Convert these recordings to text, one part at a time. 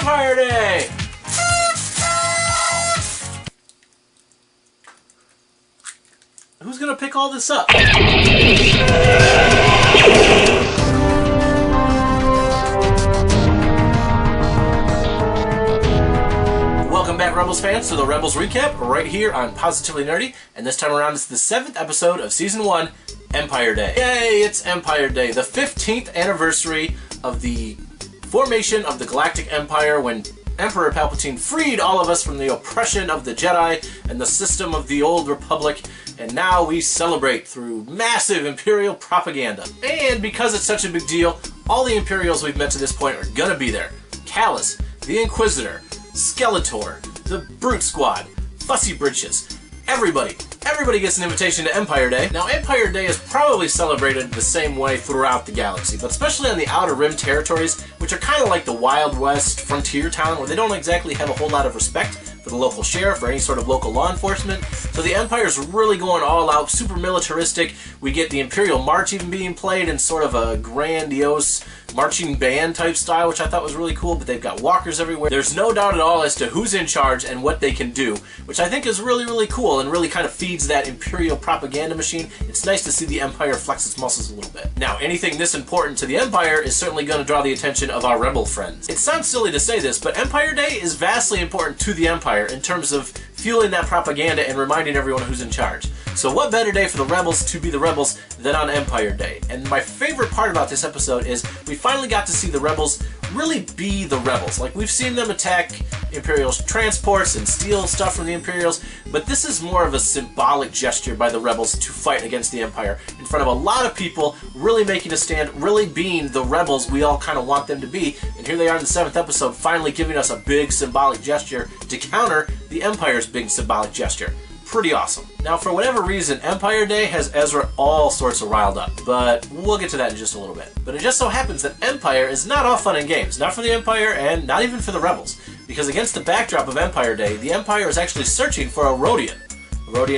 Empire Day! Who's gonna pick all this up? Welcome back, Rebels fans, to the Rebels Recap, right here on Positively Nerdy, and this time around it's the 7th episode of Season 1, Empire Day. Yay, it's Empire Day, the 15th anniversary of the formation of the Galactic Empire when Emperor Palpatine freed all of us from the oppression of the Jedi and the system of the Old Republic, and now we celebrate through massive Imperial propaganda. And because it's such a big deal, all the Imperials we've met to this point are gonna be there. Kallus, the Inquisitor, Skeletor, the Brute Squad, Fussy Britches, everybody gets an invitation to Empire Day. Now, Empire Day is probably celebrated the same way throughout the galaxy, but especially on the Outer Rim territories, which are kind of like the Wild West frontier town, where they don't exactly have a whole lot of respect for the local sheriff or any sort of local law enforcement. So the Empire's really going all out, super militaristic. We get the Imperial March even being played in sort of a grandiose marching band type style, which I thought was really cool, but they've got walkers everywhere. There's no doubt at all as to who's in charge and what they can do, which I think is really, really cool and really kind of feeds that Imperial propaganda machine. It's nice to see the Empire flex its muscles a little bit. Now, anything this important to the Empire is certainly going to draw the attention of our Rebel friends. It sounds silly to say this, but Empire Day is vastly important to the Empire in terms of fueling that propaganda and reminding everyone who's in charge. So what better day for the Rebels to be the Rebels than on Empire Day? And my favorite part about this episode is we finally got to see the Rebels really be the Rebels. Like, we've seen them attack Imperial transports and steal stuff from the Imperials, but this is more of a symbolic gesture by the Rebels to fight against the Empire in front of a lot of people, really making a stand, really being the Rebels we all kind of want them to be. And here they are in the 7th episode, finally giving us a big symbolic gesture to counter the Empire's big symbolic gesture. Pretty awesome. Now, for whatever reason, Empire Day has Ezra all sorts of riled up, but we'll get to that in just a little bit. But it just so happens that Empire is not all fun and games, not for the Empire and not even for the Rebels, because against the backdrop of Empire Day, the Empire is actually searching for a Rodian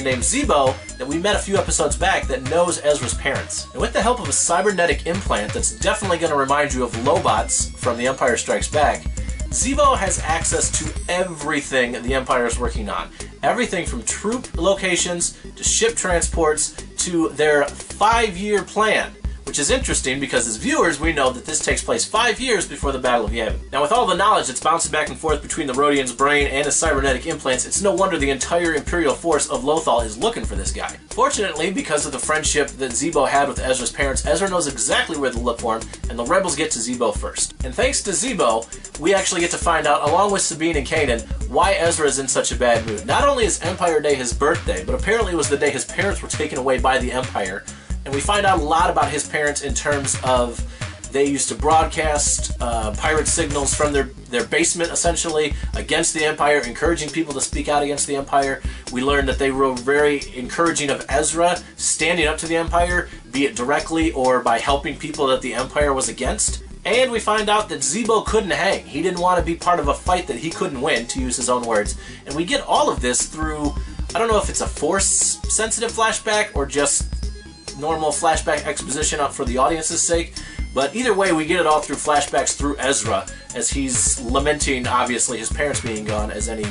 named Zebo that we met a few episodes back that knows Ezra's parents. And with the help of a cybernetic implant that's definitely going to remind you of Lobots from The Empire Strikes Back, Zebo has access to everything the Empire is working on. Everything from troop locations, to ship transports, to their 5-year plan. Which is interesting because as viewers we know that this takes place 5 years before the Battle of Yavin. Now, with all the knowledge that's bouncing back and forth between the Rodian's brain and his cybernetic implants, it's no wonder the entire Imperial force of Lothal is looking for this guy. Fortunately, because of the friendship that Zebo had with Ezra's parents, Ezra knows exactly where to look for him, and the Rebels get to Zebo first. And thanks to Zebo, we actually get to find out, along with Sabine and Kanan, why Ezra is in such a bad mood. Not only is Empire Day his birthday, but apparently it was the day his parents were taken away by the Empire. And we find out a lot about his parents in terms of they used to broadcast pirate signals from their basement, essentially, against the Empire, encouraging people to speak out against the Empire. We learned that they were very encouraging of Ezra standing up to the Empire, be it directly or by helping people that the Empire was against. And we find out that Zebo couldn't hang. He didn't want to be part of a fight that he couldn't win, to use his own words. And we get all of this through, I don't know if it's a Force-sensitive flashback or just normal flashback exposition up for the audience's sake, but either way we get it all through flashbacks through Ezra as he's lamenting, obviously, his parents being gone, as any,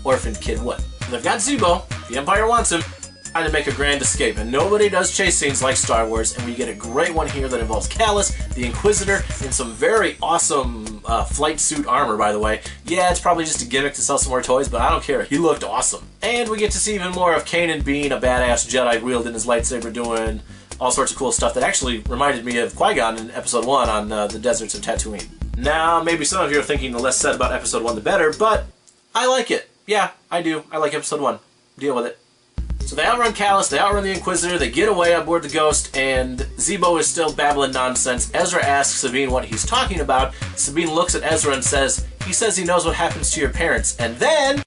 orphaned kid would. And they've got Zebo, the Empire wants him, trying to make a grand escape, and nobody does chase scenes like Star Wars, and we get a great one here that involves Kallus, the Inquisitor, in some very awesome flight suit armor, by the way. Yeah, it's probably just a gimmick to sell some more toys, but I don't care. He looked awesome. And we get to see even more of Kanan being a badass Jedi, wielding his lightsaber, doing all sorts of cool stuff that actually reminded me of Qui-Gon in Episode 1 on the deserts of Tatooine. Now, maybe some of you are thinking the less said about Episode 1 the better, but I like it. Yeah, I do. I like Episode 1. Deal with it. So they outrun Kallus, they outrun the Inquisitor, they get away aboard the Ghost, and Zebo is still babbling nonsense. Ezra asks Sabine what he's talking about. Sabine looks at Ezra and says, he knows what happens to your parents. And then